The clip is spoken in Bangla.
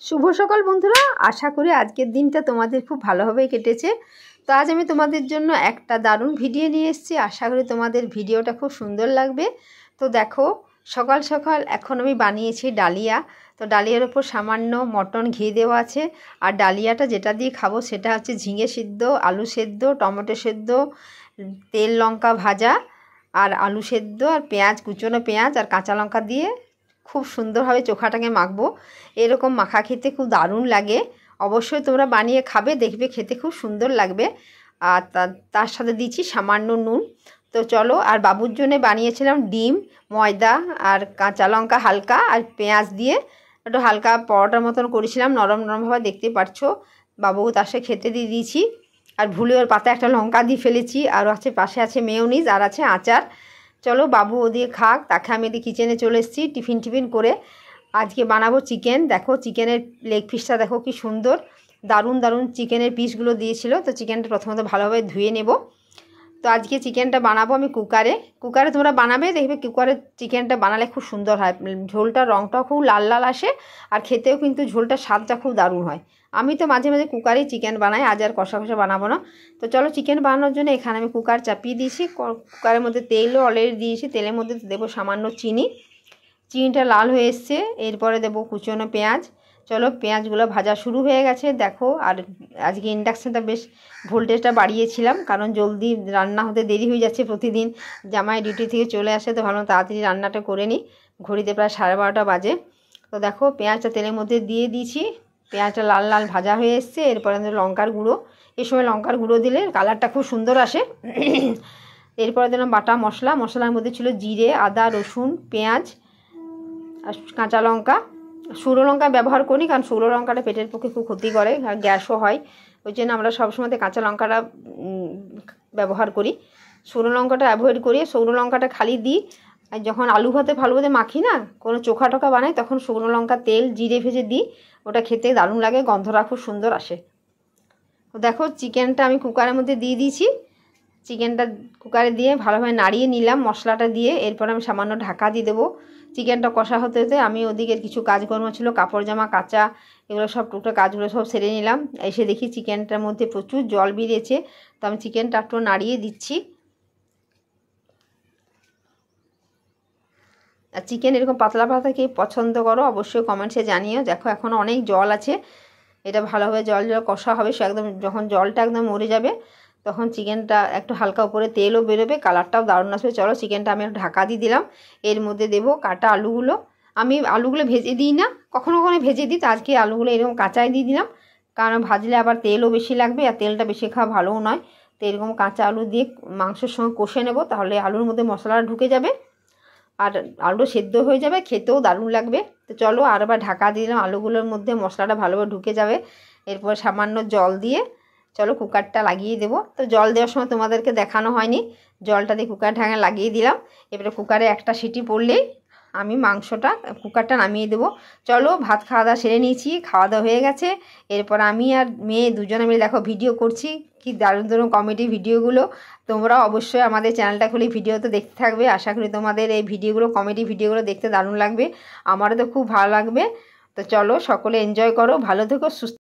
শুভ সকাল বন্ধুরা, আশা করি আজকের দিনটা তোমাদের খুব ভালোভাবেই কেটেছে। তো আজ আমি তোমাদের জন্য একটা দারুণ ভিডিও নিয়ে এসেছি। আশা করি তোমাদের ভিডিওটা খুব সুন্দর লাগবে। তো দেখো, সকাল সকাল এখন আমি বানিয়েছি ডালিয়া। তো ডালিয়ার ওপর সামান্য মটন ঘি দেওয়া আছে। আর ডালিয়াটা যেটা দিয়ে খাবো সেটা হচ্ছে ঝিঙে সিদ্ধ, আলু সেদ্ধ, টমেটো সেদ্ধ, তেল লঙ্কা ভাজা, আর আলু সেদ্ধ, আর পেঁয়াজ, কুচনো পেঁয়াজ আর কাঁচা লঙ্কা দিয়ে খুব সুন্দরভাবে চোখাটাকে মাখবো। এরকম মাখা খেতে খুব দারুণ লাগে। অবশ্যই তোমরা বানিয়ে খাবে, দেখবে খেতে খুব সুন্দর লাগবে। আর তার সাথে দিচ্ছি সামান্য নুন। তো চলো, আর বাবুর জন্য বানিয়েছিলাম ডিম, ময়দা আর কাঁচা লঙ্কা হালকা আর পেঁয়াজ দিয়ে একটু হালকা পরোটার মতন করেছিলাম, নরম নরমভাবে, দেখতে পাচ্ছ। বাবুকে তার সাথে খেতে দিয়ে দিয়েছি। আর ভুলে ওর পাতে একটা লঙ্কা দিয়ে ফেলেছি। আর পাশে আছে মেয়োনিজ আর আছে আচার। চলো, বাবু ওদিকে খাক, তাকে আমি এদিকে কিচেনে চলে এসেছি টিফিন করে। আজকে বানাবো চিকেন। দেখো, চিকেনের লেগ পিসটা দেখো কি সুন্দর, দারুণ দারুণ চিকেনের পিসগুলো দিয়েছিল। তো চিকেনটা প্রথমত ভালোভাবে ধুয়ে নেব। তো আজকে চিকেনটা বানাবো আমি কুকারে তোমরা বানাবে, দেখবে কুকারে চিকেনটা বানালে খুব সুন্দর হয়। ঝোলটার রঙটাও খুব লাল লাল আসে, আর খেতেও কিন্তু ঝোলটার স্বাদটা খুব দারুণ হয়। আমি তো মাঝে মাঝে কুকারেই চিকেন বানাই, আজ আর কষা কষা বানাবো না। তো চলো, চিকেন বানানোর জন্য এখানে আমি কুকার চাপিয়ে দিয়েছি। কুকারের মধ্যে তেলও অলরেডি দিয়েছি। তেলের মধ্যে দেবো সামান্য চিনিটা লাল হয়ে এসছে। এরপরে দেবো কুচনো পেঁয়াজ। চলো, পেঁয়াজগুলো ভাজা শুরু হয়ে গেছে দেখো। আর আজকে ইন্ডাকশানটা বেশ ভোল্টেজটা বাড়িয়েছিলাম, কারণ জলদি রান্না হতে দেরি হয়ে যাচ্ছে। প্রতিদিন জামাই ডিউটি থেকে চলে আসে, তো ভাবলাম তাড়াতাড়ি রান্নাটা করে নিই। ঘড়িতে প্রায় 12:30 বাজে। তো দেখো, পেঁয়াজটা তেলের মধ্যে দিয়ে দিয়েছি। পেঁয়াজটা লাল লাল ভাজা হয়ে এসছে। এরপরে লঙ্কার গুঁড়ো। এই সময় লঙ্কার গুঁড়ো দিলে কালারটা খুব সুন্দর আসে। এরপরে দিলাম বাটা মশলার মধ্যে ছিল জিরে, আদা, রসুন, পেঁয়াজ আর কাঁচা লঙ্কা। শুকনো লঙ্কা ব্যবহার করি, কারণ শুকনো লঙ্কাটা পেটের পক্ষে খুব ক্ষতি করে আর গ্যাসও হয়। ওই জন্য আমরা সবসময় কাঁচা লঙ্কাটা ব্যবহার করি। শুকনো লঙ্কাটা অ্যাভয়েড করি। শুকনো লঙ্কাটা খালি দিই আর যখন আলু ভাতে মাখি না, কোনো চোখা টোকা বানাই, তখন শুকনো লঙ্কা তেল জিরে ভেজে দিই। ওটা খেতে দারুণ লাগে, গন্ধটা খুব সুন্দর আসে। তো দেখো, চিকেনটা আমি কুকারের মধ্যে দিয়ে দিয়েছি। চিকেনটা কুকারে দিয়ে ভালোভাবে নাড়িয়ে নিলাম মশলাটা দিয়ে। এরপর আমি সামান্য ঢাকা দিয়ে দেবো। চিকেনটা কষা হতে হতে আমি ওদিকের কিছু কাজকর্ম ছিল, কাপড় জামা কাচা, এগুলো সব টুকটাক কাজগুলো সব সেরে নিলাম। এসে দেখি চিকেনটার মধ্যে প্রচুর জল বেরিয়েছে। তো আমি চিকেনটা একটু নাড়িয়ে দিচ্ছি। আর চিকেন এরকম পাতলা পাতলা কে পছন্দ করো অবশ্যই কমেন্টসে জানিও। দেখো, এখনও অনেক জল আছে। এটা ভালোভাবে জল কষা হবে। সে একদম যখন জলটা একদম মরে যাবে, তখন চিকেনটা একটু হালকা উপরে তেলও বেরোবে, কালারটাও দারুণ আসবে। চলো, চিকেনটা আমি ঢাকা দিয়ে দিলাম। এর মধ্যে দেবো কাটা আলুগুলো। আমি আলুগুলো ভেজে দিই না, কখনো কখনো ভেজে দিই। তো আজকে আলুগুলো এরকম কাঁচাই দিয়ে দিলাম, কারণ ভাজলে আবার তেলও বেশি লাগবে, আর তেলটা বেশি খাওয়া ভালোও নয়। তো এরকম কাঁচা আলু দিয়ে মাংসের সঙ্গে কষে নেব, তাহলে আলুর মধ্যে মশলাটা ঢুকে যাবে আর আলু সেদ্ধ হয়ে যাবে, খেতেও দারুণ লাগবে। তো চলো, আরবার ঢাকা দিয়ে দিলাম। আলুগুলোর মধ্যে মশলাটা ভালোভাবে ঢুকে যাবে। এরপর সামান্য জল দিয়ে চলো কুকারটা লাগিয়ে দেবো। তো জল দেওয়ার সময় তোমাদেরকে দেখানো হয়নি, জলটা দিয়ে কুকার ঢাকা লাগিয়ে দিলাম। এবারে কুকারে একটা সিটি পড়লেই আমি কুকারটা নামিয়ে দেবো। চলো, ভাত খাওয়া দাওয়া সেরে নিয়েছি, খাওয়া দাওয়া হয়ে গেছে। এরপর আমি আর মেয়ে দুজনে মিলে দেখো ভিডিও করছি, কি দারুণ দারুণ কমেডি ভিডিওগুলো। তোমরাও অবশ্যই আমাদের চ্যানেলটা খুলে ভিডিও তো দেখতে থাকবে। আশা করি তোমাদের এই ভিডিওগুলো, কমেডি ভিডিওগুলো দেখতে দারুণ লাগবে, আমারও তো খুব ভালো লাগবে। তো চলো, সকলে এনজয় করো, ভালো থেকো, সুস্থ।